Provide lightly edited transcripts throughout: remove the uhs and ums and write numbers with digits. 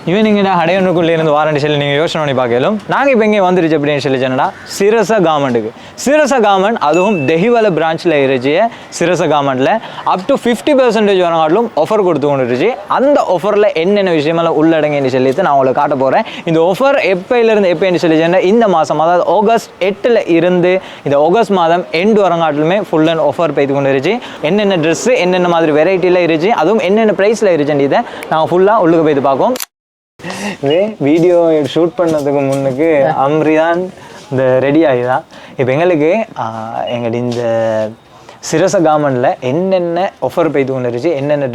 இவன் நீங்கள் அடையணுக்குள்ளே இருந்து வாரண்டி சொல்லி நீங்கள் யோசனை பண்ணி பார்க்கலும். நாங்கள் இப்போ இங்கே வந்துருச்சு அப்படின்னு சொல்லி சொன்னா சிரச கார்மெண்ட்டுக்கு. சிரச கார்மெண்ட் அதுவும் தெஹிவல பிரான்ச்சில் இருந்துச்சு. சிரச கார்மெண்ட்டில் அப் டு 50% வரங்காட்டிலும் ஆஃபர் கொடுத்து கொண்டு இருந்துச்சு. அந்த ஆஃபரில் என்னென்ன விஷயமெல்லாம் உள்ளடங்கின்னு சொல்லிட்டு நான் உங்களுக்கு காட்ட போகிறேன். இந்த ஆஃபர் எப்போயிலேருந்து எப்போன்னு சொல்லி சொன்னால் இந்த மாதம் அதாவது ஆகஸ்ட் 8 இருந்து இந்த ஆகஸ்ட் மாதம் எண்டு வரங்காட்டிலுமே ஃபுல் அண்ட் ஆஃபர் போய்த்து கொண்டு இருந்துச்சு. என்னென்ன ட்ரெஸ்ஸு என்னென்ன மாதிரி வெரைட்டியில் இருந்துச்சு அதுவும் என்னென்ன ப்ரைஸில் இருந்துச்சுன்னு இதை நாங்கள் ஃபுல்லாக உள்ளுக்கு போய்த்து பார்ப்போம். வீடியோ ஷூட் பண்ணதுக்கு முன்னுக்கு அம்ரி தான் இந்த ரெடி ஆகிதான். இப்போ எங்களுக்கு எங்களுடைய இந்த சிரச கார்மெண்ட்டில் என்னென்ன ஆஃபர் போய்த்து கொண்டு இருந்துச்சு என்னென்ன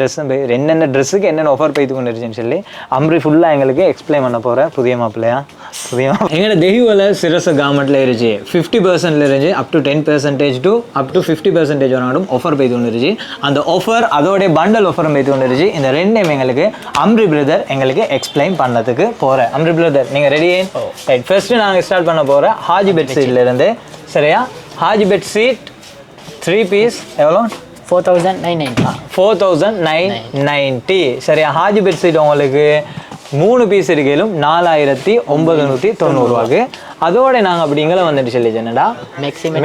ட்ரெஸ்ஸுக்கு என்னென்ன ஆஃபர் போய்த்து கொண்டு இருந்துச்சுன்னு சொல்லி அம்ரி ஃபுல்லாக எங்களுக்கு எக்ஸ்பிளைன் பண்ண போகிறேன். புதிய மாப்பிள்ளையா எங்களோட தெஹிவல சிரச கார்மெண்ட்டில் இருந்துச்சு 50% இருந்துச்சு up to 10% to up to 50% வராடும் ஆஃபர் போய்த்து கொண்டு இருந்துச்சு. அந்த ஆஃபர் அதோடைய பண்டல் ஆஃபரும் போய்த்து கொண்டு இருந்துச்சு. இந்த ரெண்டையும் எங்களுக்கு அம்ரி பிரதர் எங்களுக்கு எக்ஸ்பிளைன் பண்ணதுக்கு போகிறேன். அம்ரி பிரதர் நீங்கள் ரெடி? ரைட், ஃபர்ஸ்ட்டு நாங்கள் ஸ்டார்ட் பண்ண போகிறேன் ஹாஜி பெட் சீட்லேருந்து. சரியா? ஹாஜி பெட் சீட் 3 பீஸ் எவ்வளோ? 4990. சரியா? ஹாஜி பெட் சீட் உங்களுக்கு 3 பீஸ் இருக்கையிலும் 4990 அதோட நாங்கள் அப்படிங்கிற வந்துட்டு சொல்லி சொன்னடா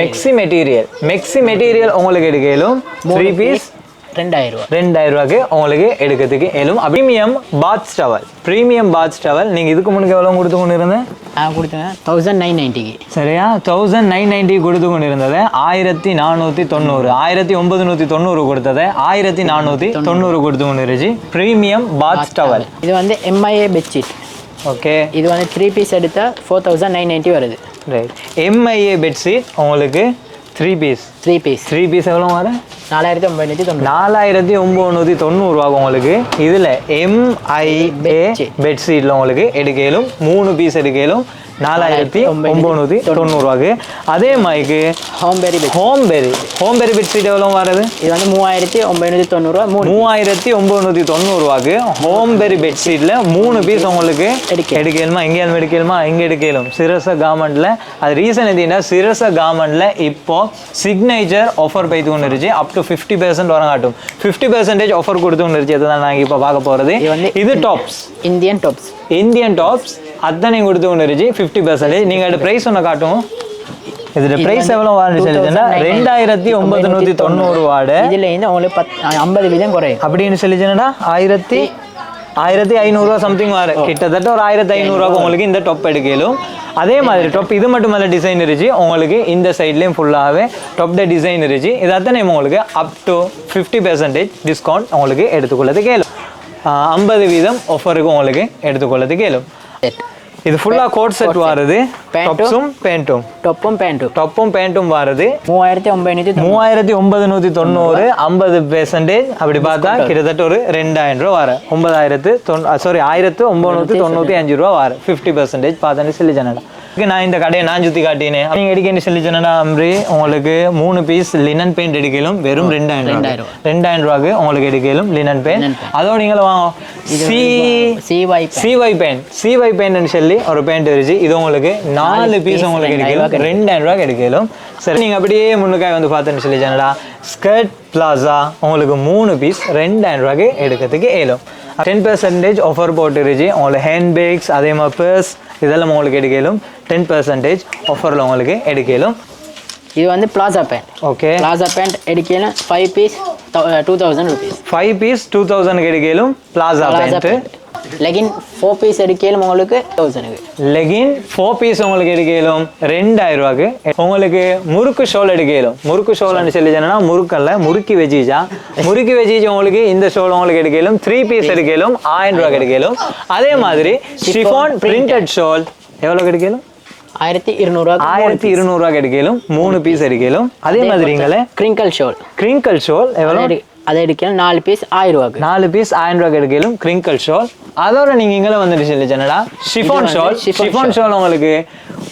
மெக்ஸி மெட்டீரியல் உங்களுக்கு எடுக்கையிலும் 3 பீஸ் 2000 உங்களுக்கு எடுக்கிறதுக்கு ஏலும். ப்ரீமியம் பாத் டவல் நீங்கள் இதுக்கு முன்னுக்கு எவ்வளோ கொடுத்து கொண்டு இருந்தேன்? கொடுத்தேன் 1990. சரியா? 1990 கொடுத்து கொண்டு இருந்ததை 1990 கொடுத்ததை 1490 கொடுத்து கொண்டு இருந்துச்சு. ப்ரீமியம் பாத் டவல் இது வந்து MIA பெட்ஷீட். ஓகே, இது வந்து 3 பீஸ் எடுத்தால் 4990 வருது. ரைட், MIA பெட்ஷீட் உங்களுக்கு 3 பீஸ் எவ்வளோ வரும்? 4990 உங்களுக்கு. இதில் MIA பெட்ஷீட்டில் உங்களுக்கு எடுக்கையிலும் 3 பீஸ் எடுக்கையிலும் 4990. அதே மாதிரி ஹோம்பெரி பெட்ஷீட் எவ்வளோ வருது? இது வந்து 3990 ஹோம்பெரி பெட்ஷீட்டில் 3 பீஸ் உங்களுக்கு எடுக்கலுமா? எங்கேயாலும் எடுக்கலுமா? இங்கே எடுக்கலும். சிரச கார்மெண்ட்டில் அது ரீசன் எதுனா சிரச கார்மெண்ட்டில் இப்போ சிக்னேச்சர் ஆஃபர் போய்த்து கொண்டு இருந்துச்சு. அப் டு 50% வரங்காட்டும் 50% ஆஃபர் கொடுத்து கொண்டு இருந்துச்சு. அதுதான் நாங்கள் இப்போ பார்க்க போகிறது. இது டாப்ஸ், இந்தியன் டாப்ஸ் அத்தனை கொடுத்து கொண்டு இருந்துச்சு 50%. நீங்கள் அது ப்ரைஸ் ஒன்று காட்டும். இதோட ப்ரைஸ் எவ்வளோ வாரண்டி சொல்லிச்சுன்னா 2990 வார்டு. இதில் இருந்து உங்களுக்கு 50% குறையும் அப்படின்னு சொல்லிச்சுன்னா 1500 சம்திங் வாரு. கிட்டத்தட்ட ஒரு 1500 உங்களுக்கு இந்த டாப் எடுக்கலும். அதே மாதிரி டாப் இது மட்டும் மேலே டிசைன் இருந்துச்சு. உங்களுக்கு இந்த சைட்லேயும் ஃபுல்லாகவே டாப்ட டிசைன் இருந்துச்சு. இது அத்தனை உங்களுக்கு அப் டு 50% டிஸ்கவுண்ட் உங்களுக்கு எடுத்துக்கொள்ளது கேளும். 50% ஆஃபருக்கு உங்களுக்கு எடுத்துக்கொள்ளது கேளும். இது ஃபுல்லா கோட் செட் வருது. டாப்ஸும் பேண்டும் 3990 50% அப்படி பார்த்தா கிட்டத்தட்ட ஒரு 2000 ரூபா வர 1995 ரூபா வர 50% பார்த்தேன்னு சொல்லி சொன்னேன். நான் இந்த கடையை நான் சுற்றி காட்டினேன். நீங்கள் எடுக்கன்னு சொல்லி சொன்னா அம்ரி உங்களுக்கு 3 பீஸ் லினன் பெயிண்ட் எடுக்கலும் வெறும் 2000 ரூபாய்க்கு உங்களுக்கு எடுக்கலும் லினன் பெயிண்ட். அதோட நீங்களும் வாங்க CY பெயிண்ட் சொல்லி ஒரு பெயிண்ட் இருந்துச்சு. இது உங்களுக்கு 4 பீஸ் உங்களுக்கு எடுக்கலும் 2000 ரூபாய்க்கு எடுக்கலும். சரி, நீங்கள் அப்படியே முன்னுக்காய் வந்து பார்த்தேன்னு சொல்லி சொன்னா ஸ்கர்ட் பிளாசா உங்களுக்கு 3 பீஸ் 2000 ரூபாய்க்கு எடுக்கிறதுக்கு ஏலும். 10% ஆஃபர் போட்டுருச்சு. உங்களுக்கு ஹேண்ட் பேக்ஸ் அதே மாதிரி பர்ஸ் இதெல்லாம் உங்களுக்கு எடுக்கலும் 10% ஆஃபரில் உங்களுக்கு எடுக்கலும். இது வந்து palazzo pant. Okay, palazzo pant எடுக்கலும் 5 பீஸ் 2000 rupees. 5 பீஸ் 2000 எடுக்கலும் பிளாசா பேண்ட். லெகின் 4 பீஸ் எடுக்கலும் உங்களுக்கு 1000. லெகின் 4 பீஸ் உங்களுக்கு எடுக்கலும் 2000 ரூபாய்க்கு. உங்களுக்கு முறுக்கு ஷோல் எடுக்கலும். முறுக்கு ஷோல்னு சொல்லி சொன்னா முறுக்கல்ல முறுக்கி வச்சிச்சா உங்களுக்கு இந்த ஷோல் உங்களுக்கு எடுக்கலும் 3 பீஸ் எடுக்கலும் 1000 ரூபாய்க்கு எடுக்கலும். அதே மாதிரி ஷிஃபான் பிரிண்டட் ஷோல் எவ்வளோ எடுக்கலும்? 1200 ரூபாய்க்கு எடுக்கலும் 3 பீஸ் எடுக்கலும். அதே மாதிரி கிரிங்கிள் ஷோல் எவ்வளோ? அதை எடுக்கணும் 4 பீஸ் 1000 ரூபாய்க்கு. 4 பீஸ் 1000 ரூபாய்க்கு எடுக்கலும் கிரிங்கிள் ஷோல். அதோட நீங்கள் இங்கே வந்துட்டு சொல்லி சொன்னா ஷிஃபான் ஷோல் உங்களுக்கு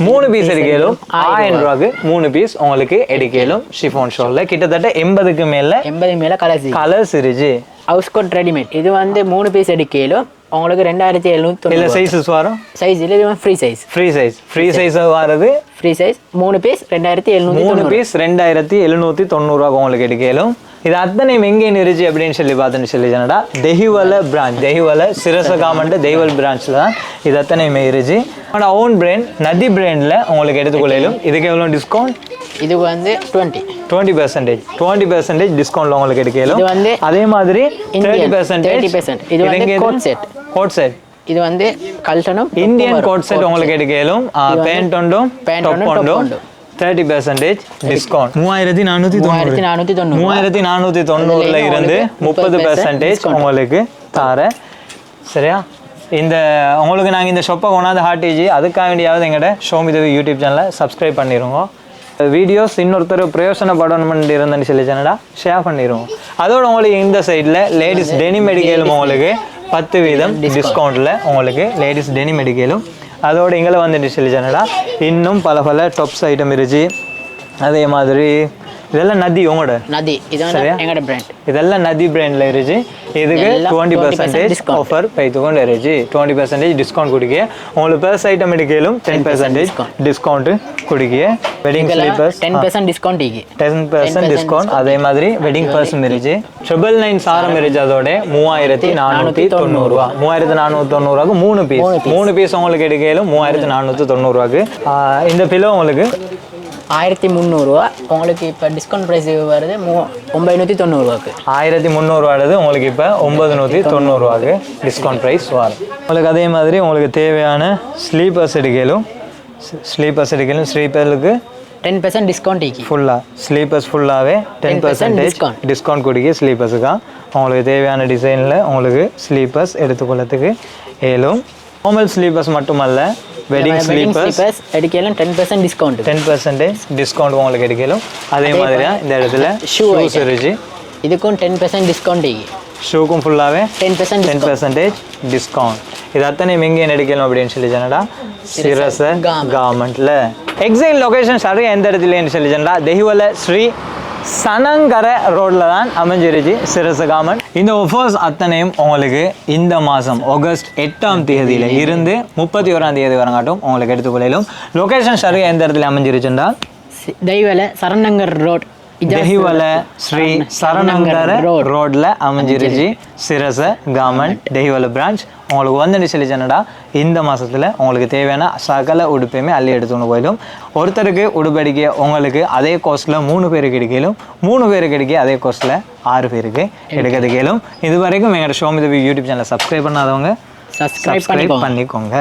3 பீஸ் எடுக்கலும் 1000 ரூபாய்க்கு 3 பீஸ் உங்களுக்கு எடுக்கலும். ஷிஃபான் ஷோல்ல கிட்டத்தட்ட 80 மேல கலர்ஸ் இருந்துச்சு. ஹவுஸ் கோட் ரெடிமேட் இது வந்து 3 பீஸ் எடுக்கலும் உங்களுக்கு 2790. இல்ல சைஸஸ் வரும். சைஸ் இல்ல, இது ஃப்ரீ சைஸ் வருது. ஃப்ரீ சைஸ் 3 பீஸ் 2790 உங்களுக்கு எடுக்கலும். இது அத்தனையும் எங்கே இருந்துச்சு அப்படின்னு சொல்லி பார்த்துன்னு சொல்லி சொன்னடா தெஹிவல பிரான்ச், தெஹிவல சிரச காமண்ட் தெஹிவல் பிரான்ச்சில் தான் இது அத்தனையுமே இருந்துச்சு. அவனோட ஓன் பிராண்ட் நதி பிராண்டில் உங்களுக்கு எடுத்துக்கொள்ளும். இதுக்கு எவ்வளோ டிஸ்கவுண்ட்? இது வந்து 20% டிஸ்கவுண்ட்ல உங்களுக்கு எடுக்கலாம். இது வந்து அதே மாதிரி 30%. இது வந்து கோட் செட். இது வந்து கல்டனும் இந்தியன் கோட் செட் உங்களுக்கு எடுக்கலாம். பேண்ட் ஒன்றும் டாப் ஒன்றும் 30% டிஸ்கவுண்ட். 3490 இருந்து 30% உங்களுக்கு தார. சரியா? இந்த உங்களுக்கு நாங்கள் இந்த ஷாப்பை கொண்டாந்து ஹார்டேஜி அதுக்காக வேண்டியாவது எங்கள்கிட்ட ஷோமி தேவி யூடியூப் சேனலை சப்ஸ்கிரைப் பண்ணிடுங்க. வீடியோஸ் இன்னொருத்தர் பிரயோசனப்படணும்னு இருந்தேன்னு சொல்லி சேனடா ஷேர் பண்ணிடுவோம். அதோட உங்களுக்கு இந்த சைடில் லேடிஸ் டெனி மெடிக்கலும் உங்களுக்கு 10% டிஸ்கவுண்ட்டில் உங்களுக்கு லேடிஸ் டெனி மெடிக்கலும். அதோட இங்கே வந்துட்டு சொல்லி சேனடா இன்னும் பல டாப்ஸ் ஐட்டம் இருந்துச்சு. அதே மாதிரி இதெல்லாம் நதி உங்களோட நதி, இதெல்லாம் எங்களோட பிராண்ட். இதெல்லாம் நதி பிராண்டில் இருந்துச்சு. இதுக்கு 20% ஆஃபர் பைத்துக்கொண்டு இருந்துச்சு. 20% டிஸ்கவுண்ட் கொடுக்க உங்களுக்கு பர்ஸ் ஐட்டம் எடுக்கலும் 10% டிஸ்கவுண்ட் கொடுக்க. Wedding sleepers 10% discount 10% discount. அதே மாதிரி வெட்டிங் பர்ஸும் இருந்துச்சு. 999 சாரம் இருந்துச்சு. அதோட 3490 ரூபா. 3490 ரூபாய்க்கு 3 பீஸ் உங்களுக்கு எடுக்கலும் 3490 ரூபாய்க்கு. இந்த பிலோ உங்களுக்கு 1300 ரூபா. உங்களுக்கு இப்போ டிஸ்கவுண்ட் ப்ரைஸ் வருது 990 ரூபாய்க்கு. 1300 ரூபாது உங்களுக்கு இப்போ 990 ரூபாய்க்கு டிஸ்கவுண்ட் ப்ரைஸ் வரும். உங்களுக்கு அதே மாதிரி உங்களுக்கு தேவையான ஸ்லீப்பர்ஸ் எடுக்கலும் ஸ்லீப்பருக்கு 10% டிஸ்கவுண்ட் ஃபுல்லாக ஸ்லீப்பர்ஸ் ஃபுல்லாகவே 10% டிஸ்கவுண்ட் கொடுக்க ஸ்லீப்பர்ஸுக்கா. உங்களுக்கு தேவையான டிசைனில் உங்களுக்கு ஸ்லீப்பர்ஸ் எடுத்துக்கொள்ளத்துக்கு ஏலும். நார்மல் ஸ்லீப்பர்ஸ் மட்டுமல்ல, வெட்டிங் ஸ்லீப்பர்ஸ் எடுக்கலாம் 10% டிஸ்கவுண்ட். 10% டிஸ்கவுண்ட் உங்களுக்கு எடுக்கலாம். அதே மாதிரி இந்த இடத்துல ஷூஸ் இருந்துச்சு. இதுக்கும் 10% டிஸ்கவுண்ட். ஷூக்கும் ஃபுல்லாகவே 10% டிஸ்கவுண்ட். இது அத்தனை எங்கே எடுக்கலாம் அப்படின்னு சொல்லி சொன்னடா சிரச கார்மெண்ட்ல. எக்ஸாக்ட் லொகேஷன் சரியாக எந்த இடத்துலன்னு சொல்லி சொன்னா தெஹிவல ஸ்ரீ சனங்கர ரோட்ல தான் அமைஞ்சிருச்சு சிரச கார்மெண்ட். இந்த ஆஃபர்ஸ் அத்தனையும் உங்களுக்கு இந்த மாதம் ஆகஸ்ட் 8ஆம் தேதியில இருந்து 31ஆம் தேதி வரங்காட்டும் உங்களுக்கு எடுத்துக்கொள்ளும். லொகேஷன் சரியாக எந்த இடத்துல அமைஞ்சிருச்சுன்னா தெஹிவல சரணங்கர் ரோட், தெஹிவல ஸ்ரீ சரணங்கர ரோட்ல அமைஞ்சிருச்சு சிரச கார்மெண்ட் தெஹிவல பிரான்ச். உங்களுக்கு வந்துட்டு சொல்லி சொன்னடா இந்த மாதத்தில் உங்களுக்கு தேவையான சகல உடுப்பையுமே அள்ளி எடுத்துன்னு போயிடும். ஒருத்தருக்கு உடுப்படிக்க உங்களுக்கு அதே கோஸ்ட்டில் 3 பேருக்கு எடுக்கலும், 3 பேருக்கு எடுக்க அதே கோஸ்ட்டில் 6 பேருக்கு எடுக்கிறது கேளும். இது வரைக்கும் எங்களோட ஷோமி தேவி யூடியூப் சேனலை சப்ஸ்கிரைப் பண்ணாதவங்க சப்ஸ்கிரைப் பண்ணிக்கோங்க.